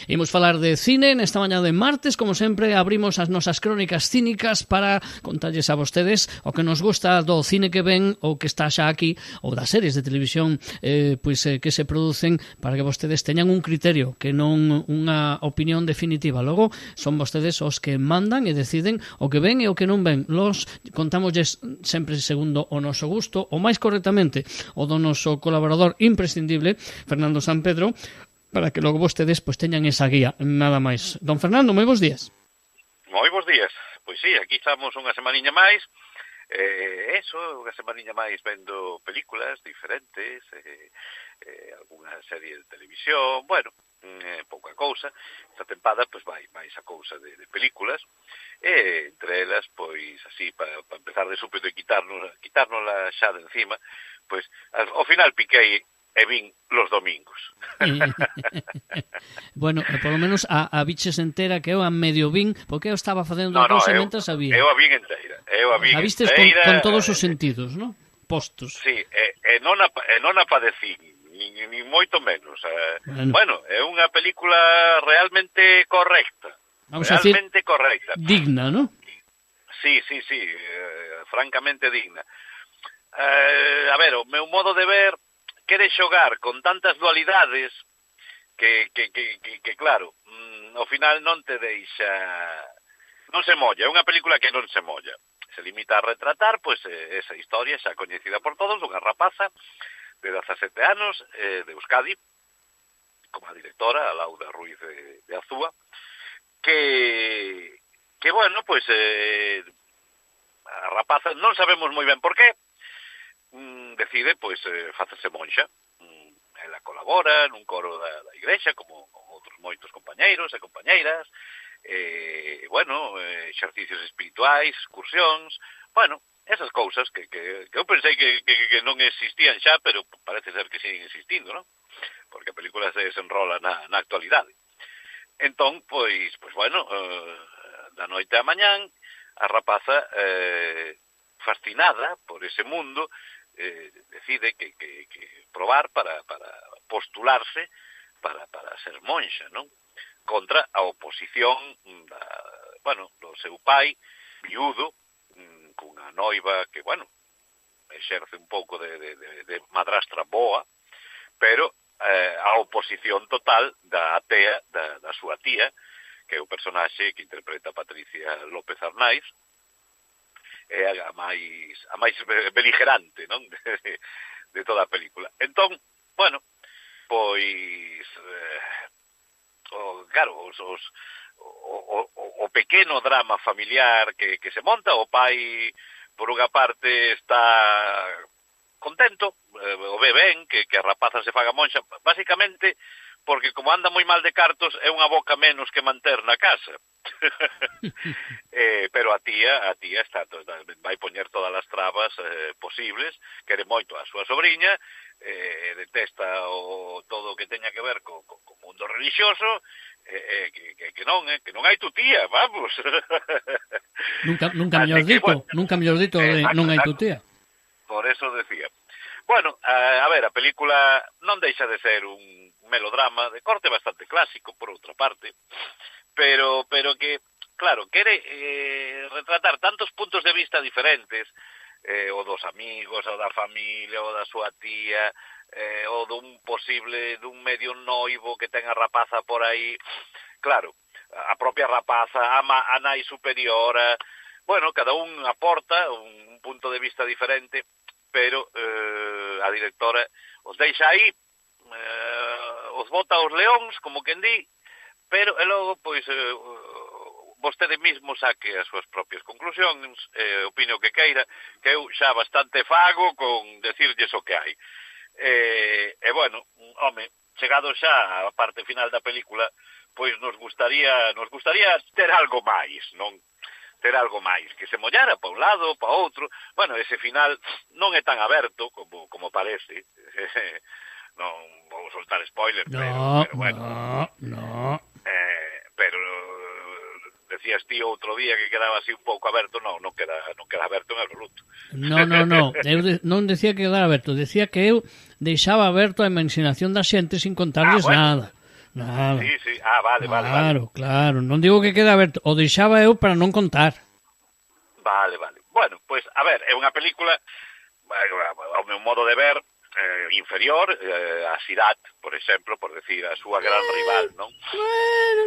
Imos falar de cine nesta mañá de martes. Como sempre, abrimos as nosas crónicas cínicas para contarles a vostedes o que nos gusta do cine que ven ou que está xa aquí, ou das series de televisión que se producen, para que vostedes teñan un criterio, que non unha opinión definitiva. Logo, son vostedes os que mandan e deciden o que ven e o que non ven. Los contámosles sempre segundo o noso gusto, o máis correctamente o do noso colaborador imprescindible, Fernando San Pedro, para que logo vostedes teñan esa guía, nada máis. Don Fernando, moi bons días. Moi bons días. Pois sí, aquí estamos unha semaniña máis, unha semaniña máis vendo películas diferentes, algunha serie de televisión, bueno, pouca cousa. Esta tempada, pois, vai máis a cousa de películas, entre elas, pois, así, para empezar de súpeto e quitárnosla xa de encima, pois, ao final piquei e vin los domingos. Bueno, polo menos a biches entera, que eu a medio vin, porque eu estaba facendo a cousa mentre sabía. Eu a vin inteira. A vistes con todos os sentidos, non? Postos. Sí, e non a padecín, ni moito menos. Bueno, é unha película realmente correcta. Vamos a decir, correcta. Digna, non? Sí, francamente digna. A ver, o meu modo de ver quere xogar con tantas dualidades que claro, ao final non te deixa, non se molla, é unha película que non se molla. Se limita a retratar, pois, esa historia xa coñecida por todos, unha rapaza de 17 anos de Euskadi, como a directora, a Laura Ruiz de Azúa, que bueno, pois, a rapaza, non sabemos moi ben por qué, decide, pois, facerse monxa. Ela colabora nun coro da igrexa, como outros moitos compañeiros e compañeiras, bueno, exercicios espirituais, excursións, bueno, esas cousas que eu pensei que non existían xa, pero parece ser que siguen existindo, non? Porque a película se desenrola na actualidade. Entón, pois bueno, da noite á mañán, a rapaza, fascinada por ese mundo, decide que probar para postularse para ser monxa, non? Contra a oposición do seu pai, viudo, cunha noiva que, bueno, exerce un pouco de madrastra boa, pero a oposición total da atea da súa tía, que é o personaxe que interpreta Patricia López Arnaiz, é a máis beligerante, non? de toda a película. Entón, bueno, pois o pequeno drama familiar que se monta, o pai por unha parte está contento, o ve ben que a rapaza se faga monxa, basicamente porque como anda moi mal de cartos é unha boca menos que manter na casa. Pero a tía está, vai poñer todas as trabas posibles, quere moito a súa sobrinha, detesta todo o que teña que ver co mundo religioso, que non hai tu tía, vamos. Nunca mellor dito non hai tu tía. Por eso decía. Bueno, a ver, a película non deixa de ser un melodrama de corte bastante clásico, por outra parte, pero que, claro, quere retratar tantos puntos de vista diferentes, o dos amigos, o da familia, o da súa tía, o dun medio noivo que ten a rapaza por aí. Claro, a propia rapaza ama a nai superiora. Bueno, cada un aporta un punto de vista diferente, pero a directora os deixa aí, os bota aos leóns, como quen di, pero e logo, pois, vostede mismo saque as súas propias conclusións, opine o que queira, que eu xa bastante fago con decirlles o que hai. E bueno, home, chegado xa a parte final da película, pois nos gustaría ter algo máis, non? Ter algo máis, que se mollara pa un lado, pa outro. Bueno, ese final non é tan aberto como parece. Non vou soltar spoiler, pero bueno. No. Pero decías ti outro día que quedaba así un pouco aberto, non queda aberto en absoluto. No. Eu non decía que quedara aberto, decía que eu deixaba aberto a imaginación da xente sin contarles nada. Nada. Sí, sí. Ah, vale, vale, vale. Claro, claro. Non digo que queda aberto. O deixaba eu para non contar. Vale, vale. Bueno, pois, a ver, é unha película, ao meu modo de ver, inferior a Sirat, por exemplo, por decir, a súa gran rival, non? Bueno,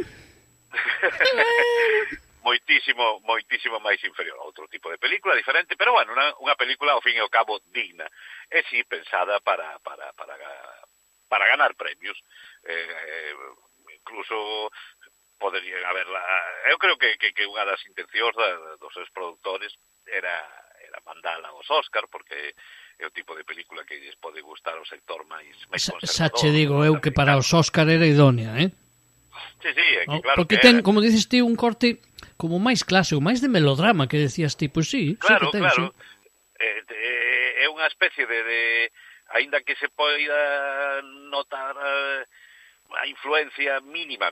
moitísimo máis inferior a outro tipo de película diferente, pero bueno, unha película ao fin e ao cabo digna, e si pensada para ganar premios, incluso poderían haberla, eu creo que unha das intencións dos seus produtores era mandala aos Óscar, porque é o tipo de película que lles pode gustar ao sector máis conservador. xa che digo eu que para os Óscar era idónea, Sí, é que claro porque que ten, era. como dices ti, un corte como máis clásico, máis de melodrama que decías ti, pois sí, Claro, sí que ten, claro. sí. É unha especie de aínda que se poida notar a influencia mínima,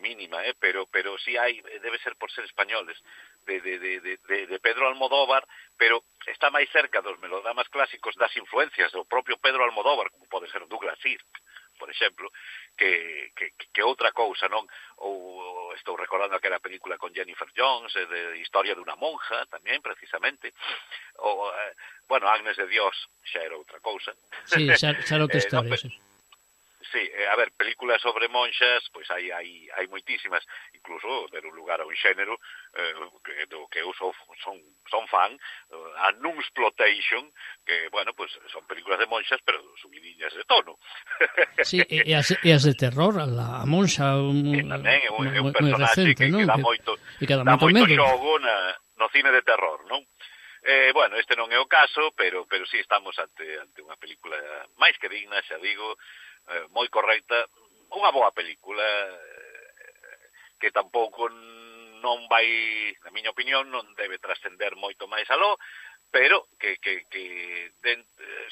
pero si hai, debe ser por ser españoles, de Pedro Almodóvar, pero está máis cerca dos melodramas clásicos das influencias do propio Pedro Almodóvar, como pode ser Douglas Sirk, por exemplo, que outra cousa, non? Ou estou recordando aquela película con Jennifer Jones, de Historia de unha monja, tamén, precisamente, ou, bueno, Agnes de Dios xa era outra cousa. Sí, xa era outra historia, sí. Sí, a ver, películas sobre monxas, pois hai moitísimas, incluso der un lugar a un xénero do que eu son fan, a Nunsploitation, que, bueno, pois son películas de monxas, pero subidiñas de tono. Sí, e as de terror, a monxa tamén é un personaxe recente, que dá moito medo. xogo no cine de terror, non? Bueno, este non é o caso, pero sí estamos ante unha película máis que digna, xa digo, moi correcta, unha boa película que tampouco non vai, na miña opinión, non debe trascender moito máis aló, pero que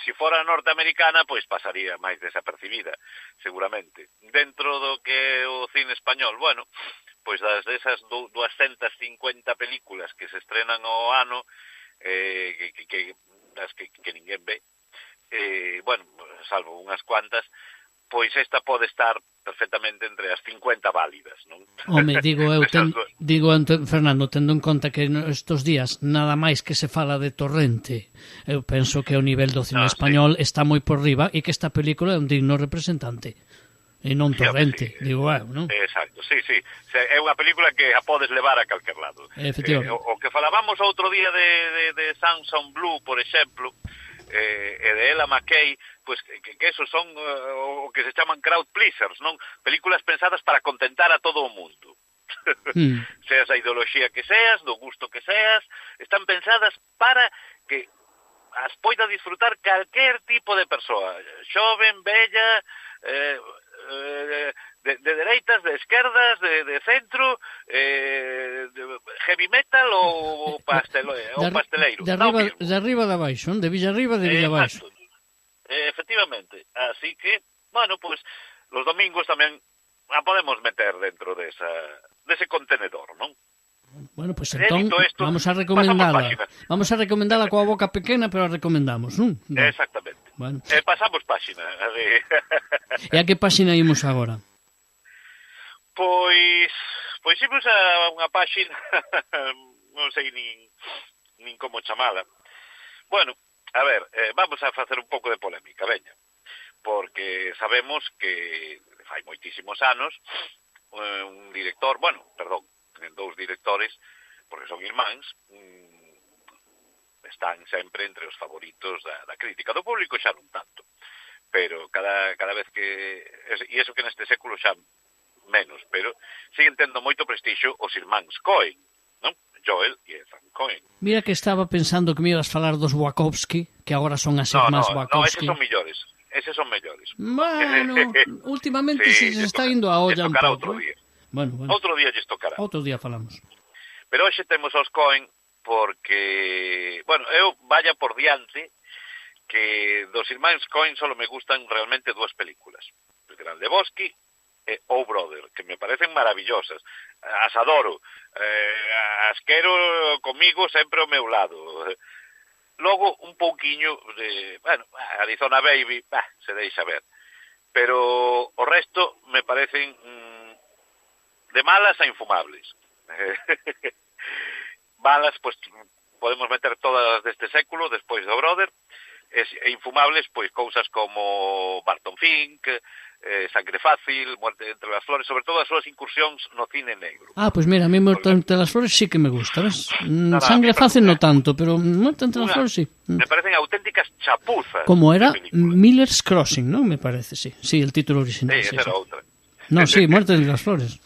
si fora norteamericana, pois pasaría máis desapercibida, seguramente. Dentro do que o cine español, bueno, pois desas 250 películas que se estrenan ao ano, das que ninguén ve, bueno, salvo unhas cuantas, pois esta pode estar perfectamente entre as 50 válidas, non? Home, digo Fernando, tendo en conta que estes días nada máis que se fala de Torrente, eu penso que o nivel do cine español está moi por riba e que esta película é un digno representante. E non Torrente, digo eu, non? Exacto, sí. É unha película que a podes levar a calquer lado. Efectivamente. O que falábamos outro día de Samson Blue, por exemplo, e de Ella McKay, pues que esos son o que se chaman crowd pleasers, non? Películas pensadas para contentar a todo o mundo. Seas a ideoloxía que seas, do gusto que seas, están pensadas para que as poida disfrutar calquer tipo de persoa, xoven, bella, de dereitas, de esquerdas, de centro, de heavy metal ou pasteleiro. De arriba de abaixo, de Villarriba de Villabaixo. Efectivamente. Así que, bueno, pues los domingos tamén a podemos meter dentro dese contenedor, non? Bueno, pues entón vamos a recomendala. Vamos a recomendala coa boca pequena, pero a recomendamos, non? Exactamente. Bueno. Pasamos páxina. E a que páxina imos agora? Pois imos a unha páxina, non sei nin como chamala. Bueno, a ver, vamos a facer un pouco de polémica, veña, porque sabemos que fai moitísimos anos un director, dous directores, porque son irmáns, están sempre entre os favoritos da crítica. Do público xa non tanto, pero cada vez que, e iso que neste século xa menos, pero siguen tendo moito prestixio os irmáns Coen, non? Joel e Ethan Coen. Mira que estaba pensando que me ibas falar dos Wachowski, que agora son as irmás Wachowski. No, eses son mellores. Bueno, últimamente se está indo a olla un pouco. Bueno. Outro día lles tocará. Outro día falamos. Pero hoxe temos os Coen porque, bueno, eu vaya por diante que dos irmáns Coen solo me gustan realmente dúas películas. El Gran Lebowski e Oh Brother, que me parecen maravillosas. As adoro. As quero comigo sempre ao meu lado. Logo, un pouquiño de, bueno, Arizona Baby, se deixa ver. Pero o resto me parecen de malas a infumables. Malas, pois, podemos meter todas deste século, despois do Brother, e infumables, pois, cousas como Barton Fink, Sangre Fácil, Muerte entre las flores, sobre todo as súas incursións no cine negro. Pois mira, a mí Muerte entre las flores sí que me gusta, ves? Sangre a Fácil no tanto, pero Muerte entre las flores sí. Me parecen auténticas chapuzas. Como era Miller's Crossing, ¿no? Me parece, sí. Sí, el título original. Sí, esa era outra. No, sí, Muerte entre las flores.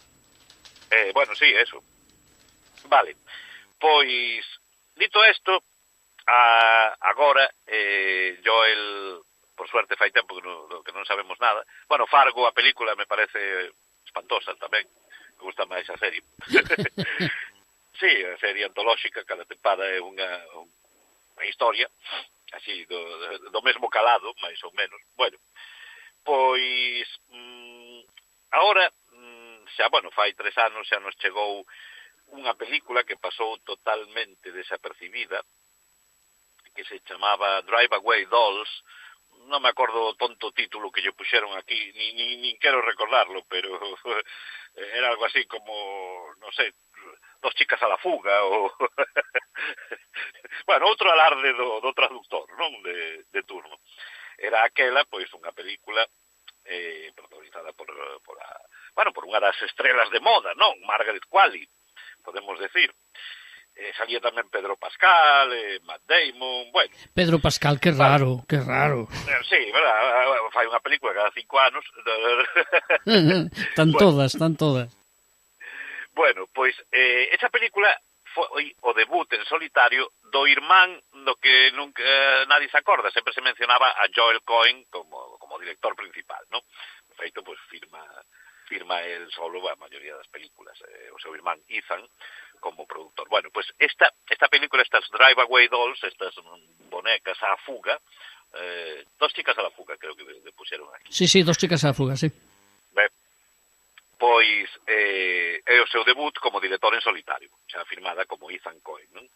Bueno, sí, eso. Vale. Pois, dito isto, agora Joel, por suerte fai tempo que non sabemos nada. Bueno, Fargo, a película, me parece espantosa tamén. Me gusta máis a serie. Sí, a serie antolóxica, cada tempada é unha historia, así, do mesmo calado, máis ou menos. Bueno, pois, agora, xa, bueno, fai 3 anos xa nos chegou unha película que pasou totalmente desapercibida, que se chamaba Drive Away Dolls. Non me acordo o tonto título que lle puxeron aquí, ni quero recordarlo, pero era algo así como, non sei, Dos chicas a la fuga, ou... bueno, outro alarde do traductor, non? De turno. Era aquela, pois, unha película protagonizada por unha das estrelas de moda, non? Margaret Qualley, podemos decir. Salía tamén Pedro Pascal, Matt Damon, bueno. Pedro Pascal, que raro, que raro. Sí, verdad, fai unha película cada 5 anos. Están todas, están todas. Bueno, pois, esa película foi o debut en solitario do irmán do que nunca nadie se acorda. Sempre se mencionaba a Joel Cohen como director principal, non? De feito, pois, firma el solo a maioría das películas, o seu irmán Ethan como productor. Bueno, pues esta película, estas Drive Away Dolls, estas bonecas a fuga, Dos chicas a la fuga, creo que le puxeron aquí. Sí, Dos chicas a la fuga, sí. Ben, pois é o seu debut como director en solitario, xa firmada como Ethan Cohen, non?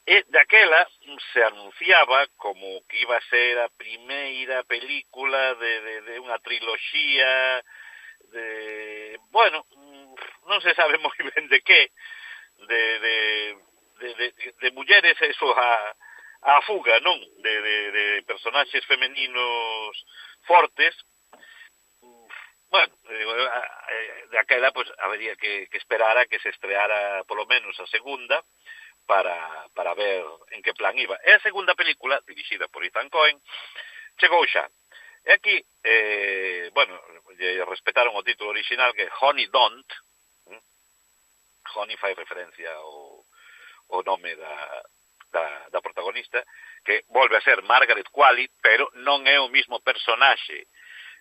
E daquela se anunciaba como que iba a ser a primeira película de unha triloxía bueno, non se sabe moi ben de que, de mulleres, eso, a fuga, non? De personaxes femeninos fortes. Bueno, de aquela, pues, habería que esperar a que se estreara polo menos a segunda para ver en que plan iba. E a segunda película, dirixida por Ethan Cohen, chegou xa. E aquí, bueno, respetaron o título original, que é Honey Don't. Honey fai referencia ao nome da protagonista, que volve a ser Margaret Qualley, pero non é o mismo personaxe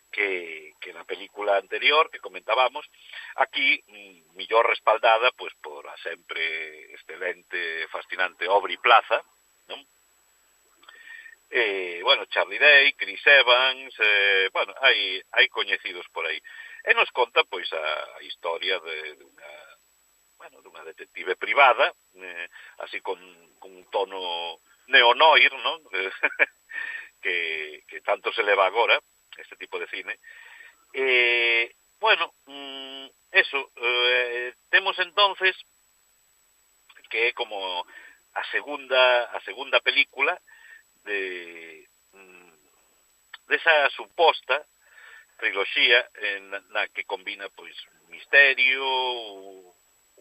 que na película anterior que comentábamos. Aquí, millor respaldada, pois, por a sempre excelente, fascinante Aubrey Plaza, non? Bueno, Charlie Day, Chris Evans, bueno, hai coñecidos por aí. E nos conta, pois, a historia dunha detective privada, así con un tono neo-noir, non? que tanto se leva agora, este tipo de cine. Bueno, eso, temos entonces que é como a segunda película desa suposta triloxía na que combina, pois, misterio,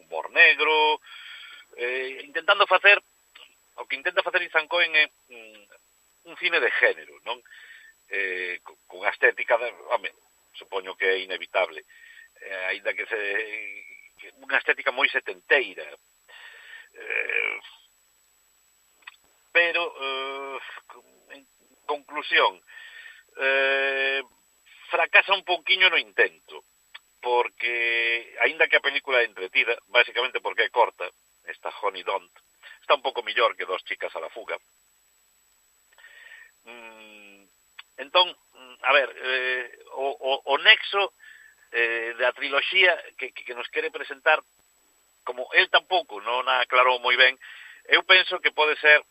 humor negro, intentando facer o que intenta facer Ethan Cohen é un cine de género, non? Con a estética supoño que é inevitable, aínda que unha estética moi setenteira, pero en conclusión, fracasa un pouquiño no intento, porque aínda que a película é entretida, basicamente porque é corta, esta Honey Don't, está un pouco millor que Dos chicas a la fuga. Entón, a ver, o nexo da triloxía que nos quere presentar, como el tampouco non aclarou moi ben, eu penso que pode ser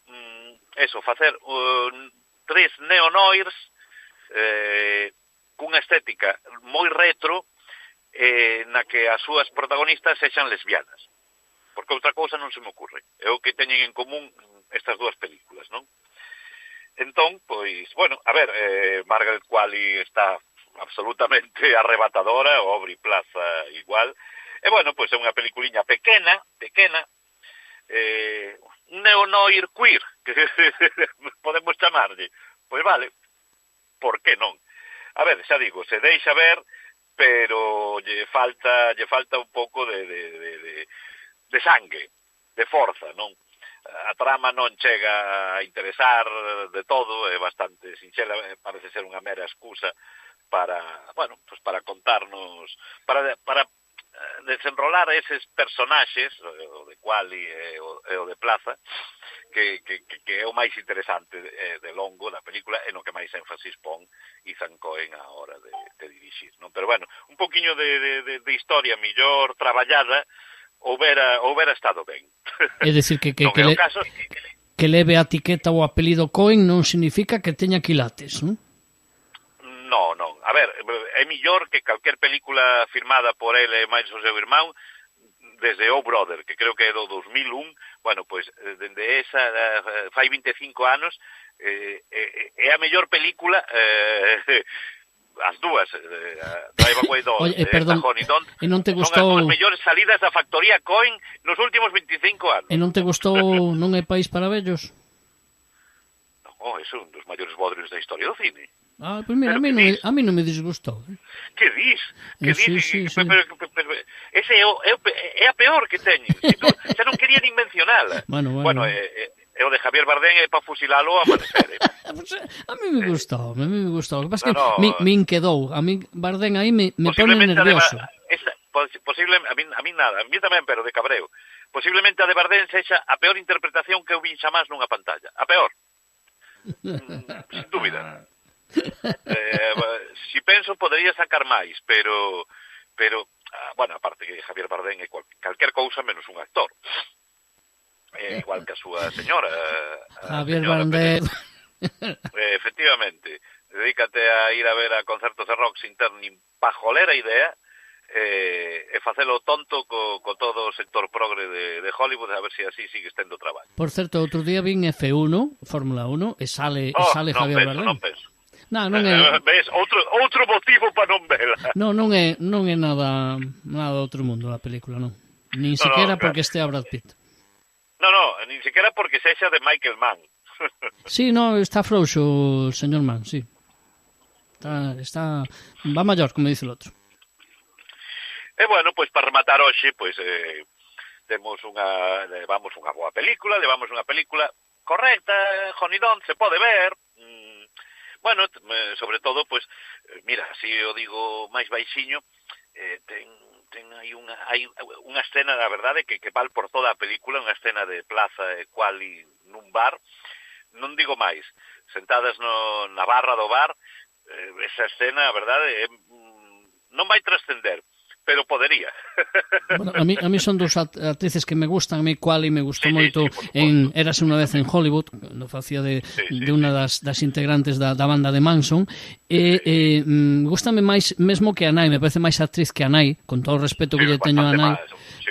eso, facer 3 neo-noirs cunha estética moi retro na que as súas protagonistas sexan lesbianas. Porque outra cousa non se me ocurre. É o que teñen en común estas dúas películas, non? Entón, pois, bueno, a ver, Margaret Qualley está absolutamente arrebatadora, o Aubrey Plaza igual. E, bueno, pois é unha peliculiña pequena, un neo-noir queer, que podemos chamarlle. Pois vale, por que non? A ver, xa digo, se deixa ver, pero lle falta un pouco de sangue, de forza, non? A trama non chega a interesar de todo, é bastante sinxela, parece ser unha mera excusa para, bueno, pues para contarnos, para desenrolar eses personaxes, o de Qualley e o de Plaza, que é o máis interesante de longo da película e no que máis énfasis pon Ethan Coen a hora de dirixir, non? Pero bueno, un poquinho de historia millor traballada houbera estado ben. É dicir que leve a etiqueta ou apelido Coen non significa que teña quilates, non? Non. A ver, é millor que calquer película firmada por ele e máis o seu irmán desde O Brother, que creo que é do 2001, bueno, pois, dende esa, fai 25 anos, é a mellor película, as dúas, Drive Away Doll e Honey Don't, son as mellores salidas da factoría Coen nos últimos 25 anos. E non te gustou Non é país para vellos? Non, é un dos maiores bodrios da historia do cine. Ah, pois mira, a mí non me disgustou. Que dis? Sí. Pero ese é a peor que teño. Xa non quería nin mencionala. Bueno. E o de Javier Bardem é para fusilalo a amanecer. A mí me gustou. O que pasa é que me inquedou. A mí Bardem aí me pone nervioso. Posible, a mí nada, a mí tamén, pero de cabreo. Posiblemente a de Bardem sexa a peor interpretación que eu vin xamás nunha pantalla. A peor. Sin dúbida. Si penso podería sacar máis, pero bueno, aparte que Javier Bardem é calquer cousa menos un actor, igual que a súa señora Javier Bardem. Efectivamente, dedícate a ir a ver a concertos de rock sin ter nin pajolera idea e facelo tonto co todo o sector progre de Hollywood, a ver se así sigue estendo traballo. Por certo, outro día vin F1, Fórmula 1, e sale Javier Bardem. Non penso. Non é... Ves, outro motivo para non vela. Non é nada outro mundo a película, non. Nin sequera porque estea Brad Pitt. Non, nin sequera porque sexa de Michael Mann. Sí, está frouxo o señor Mann, sí. Está va maior, como dice o outro. E bueno, pois para rematar hoxe, pois levamos unha boa película, levamos unha película correcta, Honey Don't se pode ver. Bueno, sobre todo, pois, mira, así o digo máis baixiño, ten aí unha escena, na verdade, que val por toda a película, unha escena de Plaza e Qualley nun bar, non digo máis, sentadas na barra do bar, esa escena, a verdade, non vai trascender, pero podería. Bueno, a mí son dos actrices que me gustan. A mí Qualley me gustou moito en Érase unha vez en Hollywood, cando facía de unha das integrantes da banda de Manson, e gustame máis mesmo que a nai, me parece máis actriz que a nai, con todo o respeto que lle teño a nai,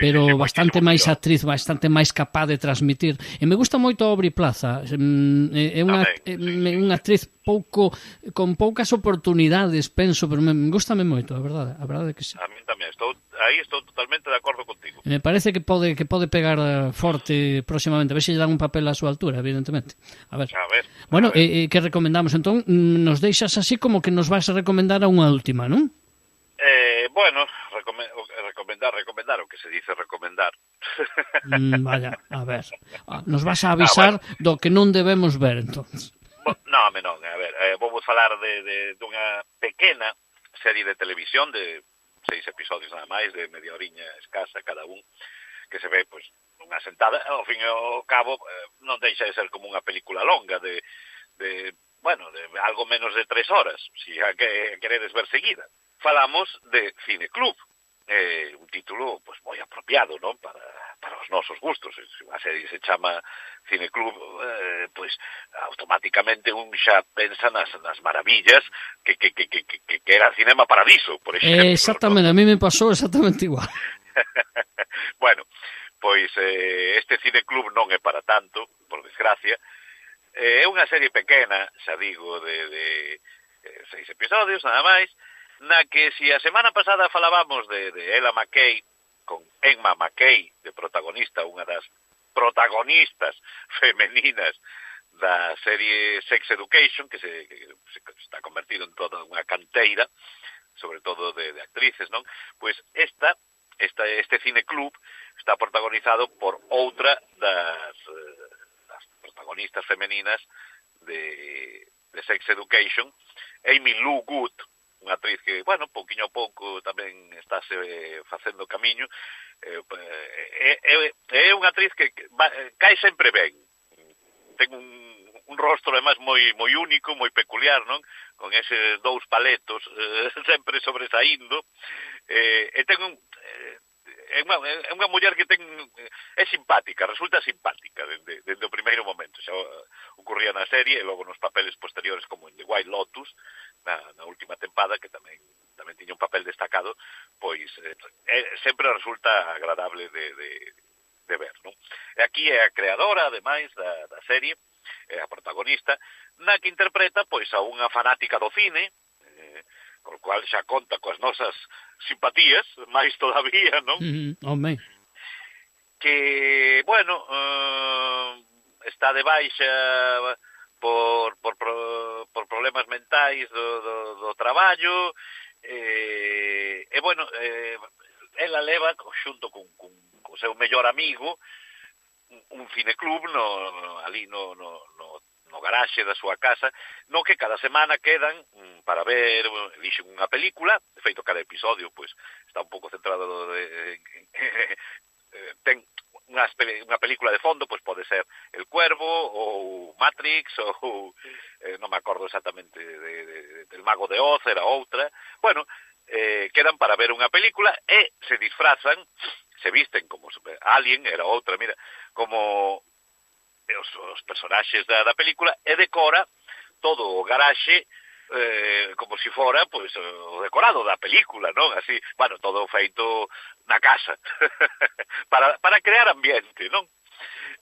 pero bastante máis actriz, bastante máis capaz de transmitir. E me gusta moito a Aubrey Plaza, é unha actriz con poucas oportunidades, penso, pero me gustame moito, a verdade que sí. A mí tamén, estou totalmente de acordo contigo. Me parece que pode pegar forte próximamente, a ver se lle dan un papel á súa altura, evidentemente. A ver. Bueno, que recomendamos entón? Nos deixas así como que nos vas a recomendar a unha última, non? Bueno, recomendar, o que se dice recomendar. Vaya, a ver. Nos vas a avisar do que non debemos ver, entón. Non, a ver, vou falar dunha pequena serie de televisión de 6 episodios nada máis, de media horiña escasa cada un, que se ve, pois, nunha sentada, ao fin e ao cabo, non deixa de ser como unha película longa de algo menos de 3 horas, se a queredes ver seguida. Falamos de Cineclub, un título, pois, moi apropiado, non? para os nosos gustos. Se unha serie se chama Cineclub, pois automáticamente un xa pensa nas maravillas que era Cinema Paradiso, por exemplo. Exactamente, ¿no? A mí me pasou exactamente igual. Bueno, pois este Cineclub non é para tanto, por desgracia. É unha serie pequena, xa digo, de 6 episodios, nada máis, na que si a semana pasada falábamos de Ella McKay, con Emma McKay de protagonista, unha das protagonistas femeninas da serie Sex Education, que se está convertido en toda unha canteira, sobre todo de actrices, non? Pois este cineclub está protagonizado por outra das protagonistas femeninas de Sex Education, Amy Lou Good, unha actriz que, bueno, pouquiño a pouco tamén estáse facendo camiño. É unha actriz que cae sempre ben. Ten un rostro, además, moi único, moi peculiar, non? Con eses dous paletos sempre sobresaindo. E ten é unha muller que é simpática, resulta simpática dende o primeiro momento. Xa ocurría na serie e logo nos papeles posteriores como en The White Lotus, na última tempada, que tamén tiña un papel destacado, pois sempre resulta agradable de ver, non? E aquí é a creadora, ademais, da serie, é a protagonista, na que interpreta pois a unha fanática do cine, con o cual xa conta coas nosas simpatías, máis todavía, non? Home. Que, bueno, está de baixa por problemas mentais do traballo, e, bueno, ela leva, xunto con o seu mellor amigo, un cineclub ali no garaxe da súa casa, no que cada semana quedan para ver, elixen unha película. De feito, cada episodio pois está un pouco centrado ten unha película de fondo, pois pode ser El Cuervo ou Matrix ou non me acordo exactamente del Mago de Oz, era outra. Bueno, quedan para ver unha película e se disfrazan, se visten como Alien, era outra, mira, como os personaxes da película, e decora todo o garaxe como si fora pois o decorado da película, non? Así, bueno, todo feito na casa para crear ambiente, non?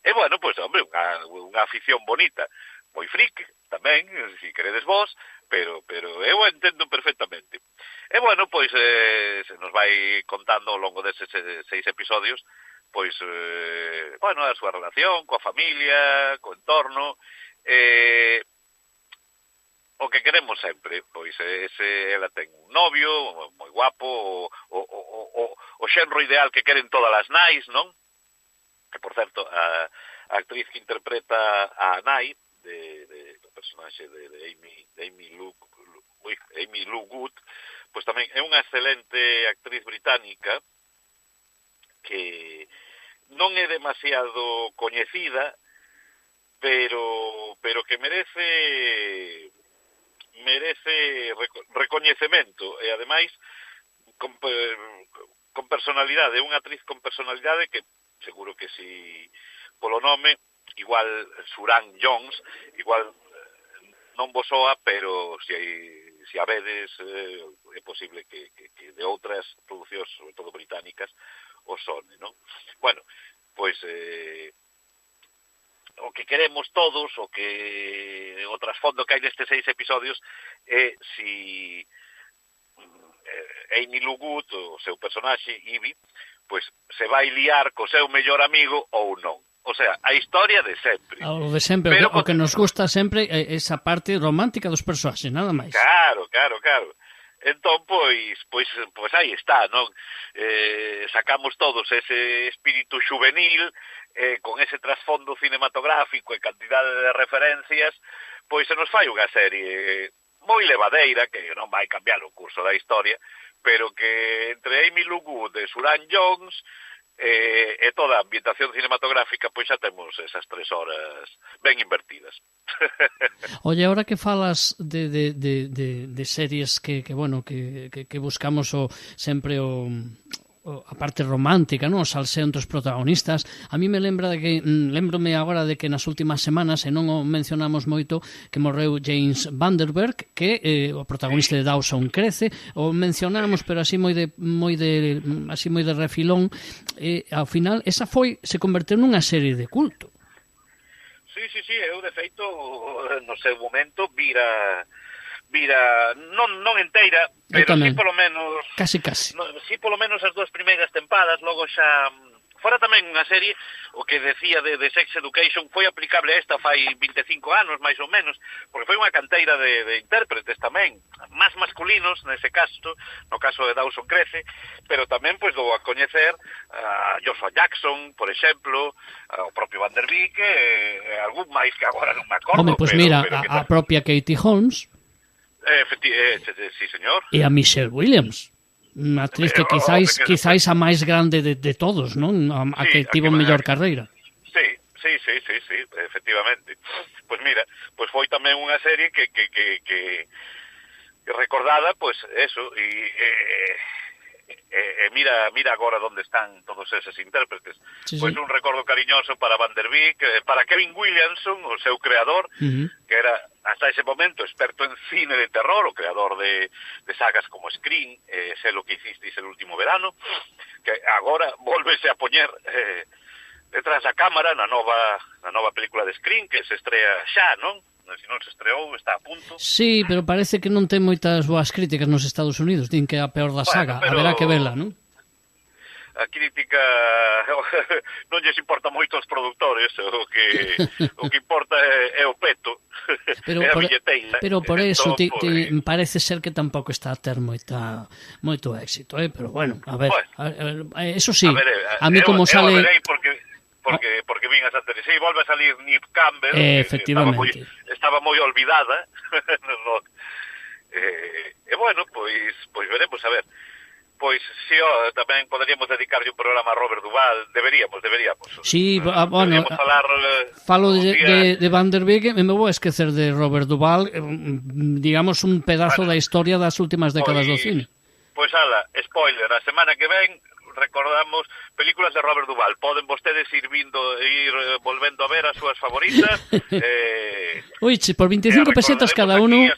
E bueno, pois, hombre, unha afición bonita, moi freak tamén, se queredes vos, pero eu entendo perfectamente. E bueno, pois se nos vai contando ao longo deses 6 episodios, pois, bueno, a súa relación coa familia, co entorno, o que queremos sempre, pois ela ten un novio moi guapo, o xenro ideal que queren todas as nais, non? Que, por certo, a actriz que interpreta a nai do personaxe de Amy Lou Good, pois tamén é unha excelente actriz británica que non é demasiado coñecida, pero que merece recoñecemento, e ademais con personalidade, unha actriz con personalidade que seguro que si polo nome, igual Suran Jones, igual non vos soa, pero se a vedes é posible que de outras producións, sobre todo británicas, o sone, non? Bueno, pois o que queremos todos, o trasfondo que hai nestes 6 episodios é si Amy Lou Good, o seu personaxe, Ivy, pois se vai liar co seu mellor amigo ou non. O sea, a historia de sempre. O de sempre, pero o que nos gusta sempre é esa parte romántica dos personaxes, nada máis. Claro. Entón, pois aí está, non? Sacamos todos ese espírito juvenil, con ese trasfondo cinematográfico e cantidade de referencias, pois se nos fai unha serie moi levadeira, que non vai cambiar o curso da historia, pero que entre Amy Lou Good e Suran Jones e toda a ambientación cinematográfica, pois xa temos esas 3 horas ben invertidas. Oye, ahora que falas de series que bueno, que buscamos sempre o a parte romántica, non? O salseo entre os protagonistas. A mí me lembra de que lembrome agora de que nas últimas semanas, e non o mencionamos moito, que morreu James Vanderberg, que o protagonista de Dawson Crece, o mencionamos pero así moi de refilón, ao final esa se converteu nunha serie de culto. Sí, eu de feito no seu momento vira non enteira, pero si polo menos casi si polo menos as dúas primeiras tempadas, logo xa fora tamén unha serie, o que decía de Sex Education foi aplicable a esta fai 25 anos, máis ou menos, porque foi unha canteira de intérpretes tamén, máis masculinos, nese caso, no caso de Dawson Crece, pero tamén, pois, dou a coñecer a Joshua Jackson, por exemplo, o propio Van Der Beek, algún máis que agora non me acordo. Home, pois mira, a propia Katie Holmes. Sí, señor. E a Michelle Williams. Unha actriz que quizáis a máis grande de todos, non? A que tivo mellor carreira. Sí, efectivamente. Pois mira, pois foi tamén unha serie que recordada, pois eso, e mira agora onde están todos eses intérpretes. Pois un recordo cariñoso para Van Der Beek, para Kevin Williamson, o seu creador, que era hasta ese momento experto en cine de terror, o creador de sagas como Scream, Sé lo que hicisteis el último verano, que agora volvese a poñer detrás da cámara na nova película de Scream, que se estrea xa, non? Se non se estreou, está a punto. Sí, pero parece que non ten moitas boas críticas nos Estados Unidos, din que é a peor da saga, haberá que vela, non? A crítica non lles importa moito aos produtores, o que importa é o peto, é a billeteira. Pero por eso parece ser que tampouco está a ter moito éxito, pero bueno, a ver, eso sí, a mí como sale... Porque vin a Santa Teresa, volve a salir Neve Campbell, efectivamente. Estaba moi olvidada, e bueno, pois veremos, a ver. Pois si tamén poderíamos dedicarlle un programa a Robert Duvall, deberíamos. Sí, bueno, falo de Van Der Beek, me vou a esquecer de Robert Duvall, digamos un pedazo da historia das últimas décadas do cine. Pois ala, spoiler, a semana que ven recordamos películas de Robert Duvall. Poden vostedes ir volvendo a ver as súas favoritas. Oiche, por 25 pesetas cada uno.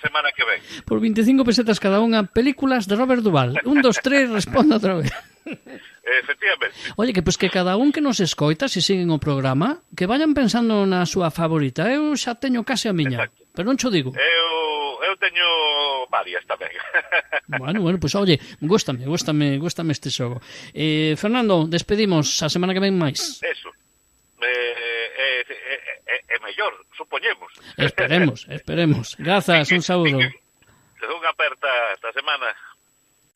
Por 25 pesetas cada unha, películas de Robert Duvall. 1, 2, 3, responda outra vez. Efectivamente. Oye, que pois que cada un que nos escoita, se siguen o programa, que vayan pensando na súa favorita. Eu xa teño case a miña. Exacto. Pero non cho digo. Eu teño varias tamén. Bueno, pois oye, gústame este xogo. Fernando, despedimos, a semana que ven máis. Eso. É mellor, supoñemos. Esperemos. Grazas, un saúdo. Unha aperta esta semana.